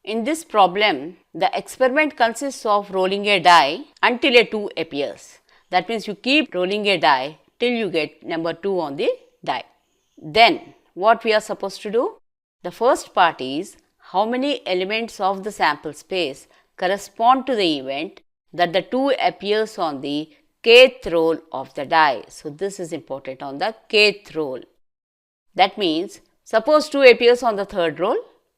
In this problem, the experiment consists of rolling a die until a 2 appears. That means you keep rolling a die till you get number 2 on the die. Then what we are supposed to do? The first part is how many elements of the sample space correspond to the event that the 2 appears on the kth roll of the die. So this is important, on the kth roll. That means suppose 2 appears on the third roll,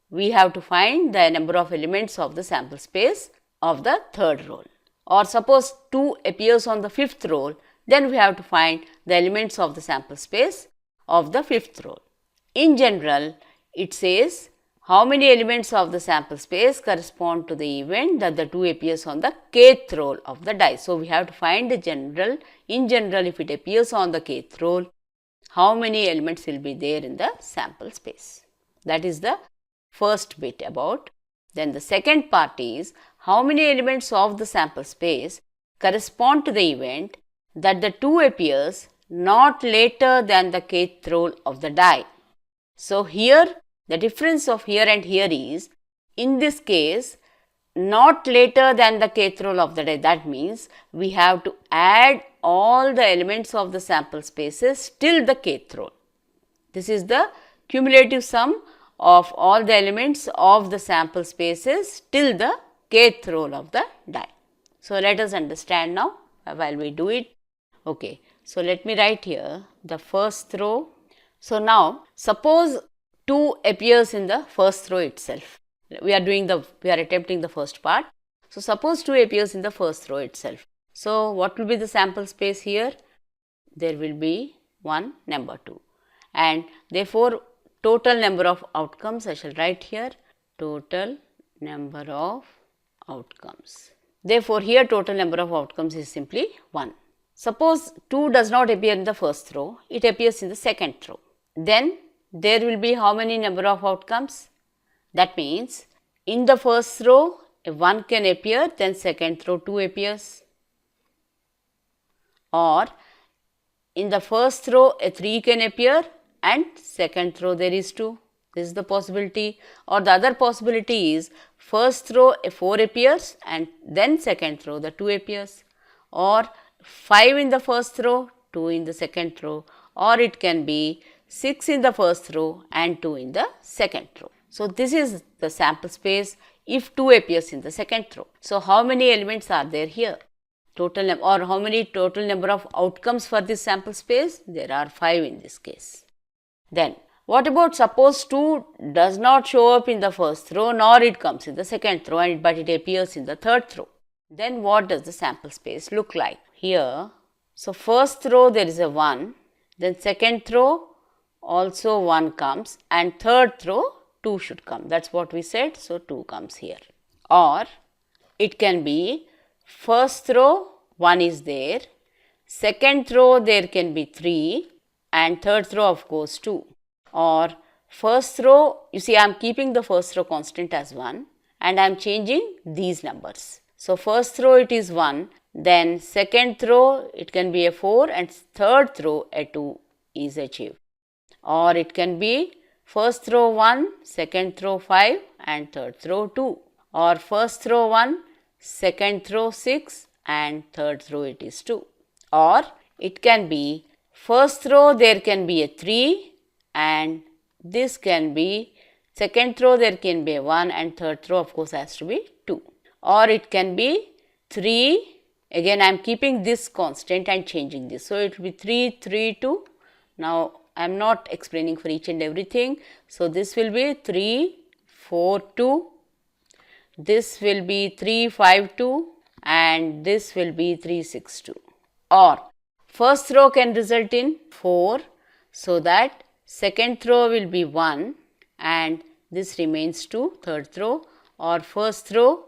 we have to find the number of elements of the sample space of the third roll. Or suppose 2 appears on the fifth roll, then we have to find the elements of the sample space of the fifth roll. In general, it says how many elements of the sample space correspond to the event that the 2 appears on the kth roll of the die. So we have to find the general. In general, if it appears on the kth roll, how many elements will be there in the sample space. That is the first bit about. Then the second part is how many elements of the sample space correspond to the event that the 2 appears not later than the kth roll of the die. So here the difference of here and here is, in this case, not later than the kth roll of the die. That means we have to add all the elements of the sample spaces till the kth roll. This is the cumulative sum of all the elements of the sample spaces till the kth roll of the die. So let us understand now while we do it. Okay, so let me write here the first row. So now suppose 2 appears in the first row itself. We are attempting the first part. So suppose 2 appears in the first row itself. So what will be the sample space here? There will be one number 2, and therefore total number of outcomes I shall write here, total number of outcomes. Therefore here total number of outcomes is simply 1. Suppose 2 does not appear in the first row, it appears in the second row. Then there will be how many number of outcomes? That means in the first row 1 can appear, then second row 2 appears. Or in the first row a 3 can appear and second row there is 2. This is the possibility. Or the other possibility is first row a 4 appears and then second row the 2 appears. Or 5 in the first row, 2 in the second row. Or it can be 6 in the first row and 2 in the second row. So this is the sample space if 2 appears in the second row. So how many elements are there here? Total or how many total number of outcomes for this sample space? There are 5 in this case. Then what about suppose 2 does not show up in the first row nor it comes in the second row, but it appears in the third row. Then what does the sample space look like? Here, so first row there is a 1, then second row also 1 comes, and third row 2 should come. That's what we said. So 2 comes here. Or it can be first row 1 is there, second row there can be 3, and third row of course 2. Or first row, you see I am keeping the first row constant as 1 and I am changing these numbers. So first row it is 1, then second row it can be a 4, and third row a 2 is achieved. Or it can be first row 1, second row 5 and third row 2. Or first row 1, second row 6 and third row it is 2. Or it can be first row there can be a 3 and this can be second row there can be a 1 and third row of course has to be 2. Or it can be 3, again I am keeping this constant and changing this. So it will be 3, 3, 2. Now I am not explaining for each and everything. So this will be 3, 4, 2. This will be 3, 5, 2 and this will be 3, 6, 2. Or first row can result in 4, so that second row will be 1 and this remains 2, third row. Or first row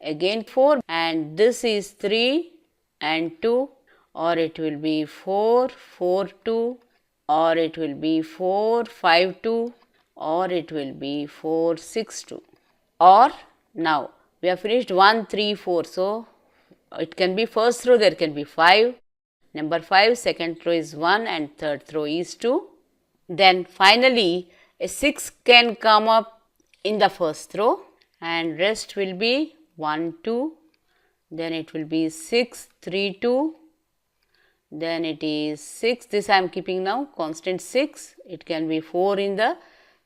again 4 and this is 3 and 2, or it will be 4, 4, 2, or it will be 4, 5, 2, or it will be 4, 6, 2. Or now we have finished 1, 3, 4. So it can be first row there can be 5, number 5, second row is 1 and third row is 2. Then finally a 6 can come up in the first row and rest will be 1, 2, then it will be 6, 3, 2, then it is 6, this I am keeping now constant 6, it can be 4 in the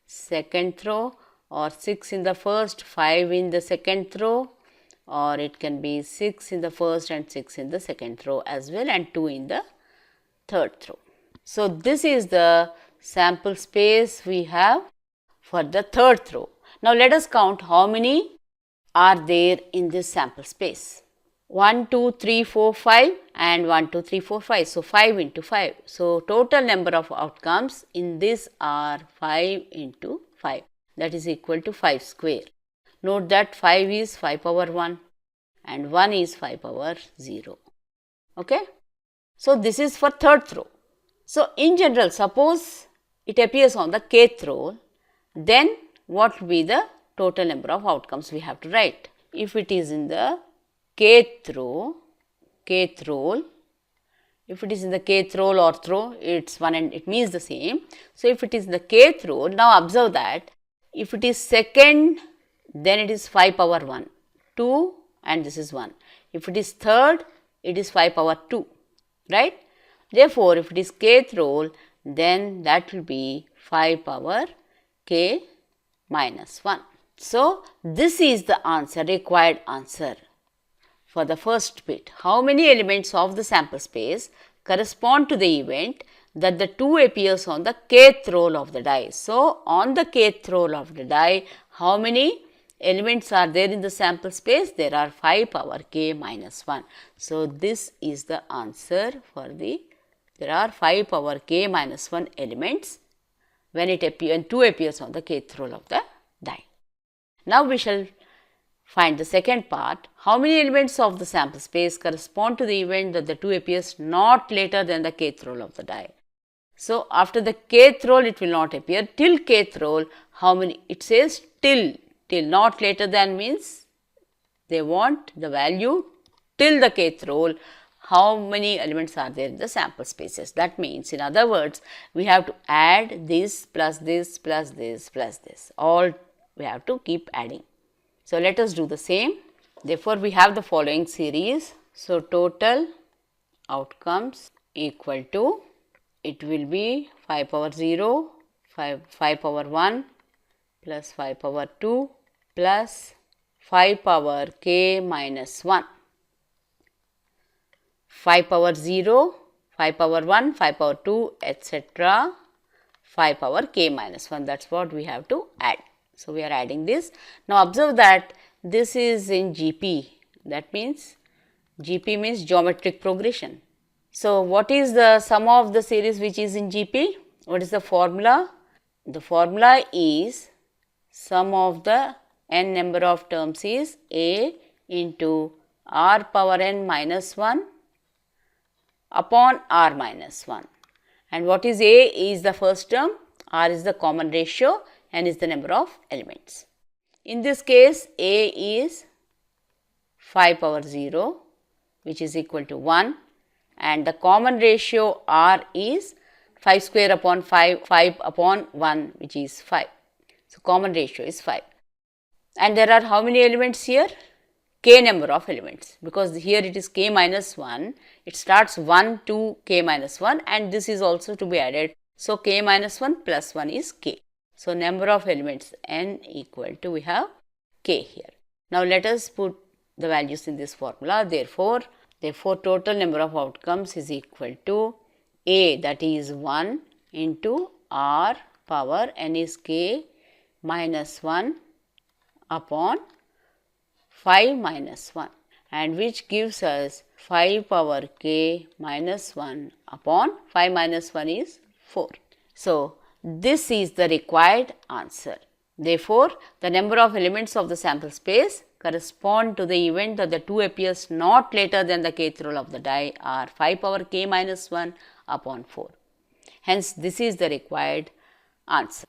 second row or 6 in the first, 5 in the second row, or it can be 6 in the first and 6 in the second row as well, and 2 in the third row. So, this is the sample space we have for the third row. Now, let us count how many are there in this sample space. 1, 2, 3, 4, 5 and 1, 2, 3, 4, 5. So, 5 into 5. So, total number of outcomes in this are 5 into 5, that is equal to 5 square. Note that 5 is 5 power 1 and 1 is 5 power 0. Okay? So, this is for third row. So, in general, suppose it appears on the kth row, then what will be the total number of outcomes we have to write? If it is in the kth row, if it is in the kth row or row, it's one and it means the same. So, if it is in the kth row, now observe that if it is second, then it is 5 power 1, 2 and this is 1. If it is third, it is 5 power 2, right? Therefore, if it is kth row, then that will be 5 power k minus 1. So, this is the answer, required answer for the first bit. How many elements of the sample space correspond to the event that the 2 appears on the kth row of the die? So, on the kth row of the die, how many elements are there in the sample space? There are 5 power k minus 1. So, this is the answer for there are 5 power k minus 1 elements when 2 appears on the kth row of the die. Now, we shall find the second part. How many elements of the sample space correspond to the event that the 2 appears not later than the kth row of the die? So, after the kth row it will not appear. Till kth row, how many? It says till not later than means they want the value till the kth row. How many elements are there in the sample spaces? That means, in other words, we have to add this plus this plus this plus this. All we have to keep adding. So, let us do the same. Therefore, we have the following series. So, total outcomes equal to, it will be 5 power 0, 5 power 1 plus 5 power 2 plus 5 power k minus 1. 5 power 0, 5 power 1, 5 power 2, etc. 5 power k minus 1, that is what we have to add. So, we are adding this. Now, observe that this is in GP, that means GP means geometric progression. So, what is the sum of the series which is in GP? What is the formula? The formula is sum of the n number of terms is a into r power n minus 1 upon r minus 1. And what is a? Is the first term, r is the common ratio, n is the number of elements. In this case, a is 5 power 0, which is equal to 1, and the common ratio r is 5 square upon 5 upon 1, which is 5. So, common ratio is 5. And there are how many elements here? K number of elements, because here it is k minus 1, it starts 1 to k minus 1 and this is also to be added. So, k minus 1 plus 1 is k. So, number of elements n equal to, we have k here. Now, let us put the values in this formula. Therefore, total number of outcomes is equal to a, that is 1 into r power n is k minus 1 upon 5 minus 1, and which gives us 5 power k minus 1 upon 5 minus 1 is 4. So, this is the required answer. Therefore, the number of elements of the sample space correspond to the event that the 2 appears not later than the kth row of the die are 5 power k minus 1 upon 4. Hence, this is the required answer.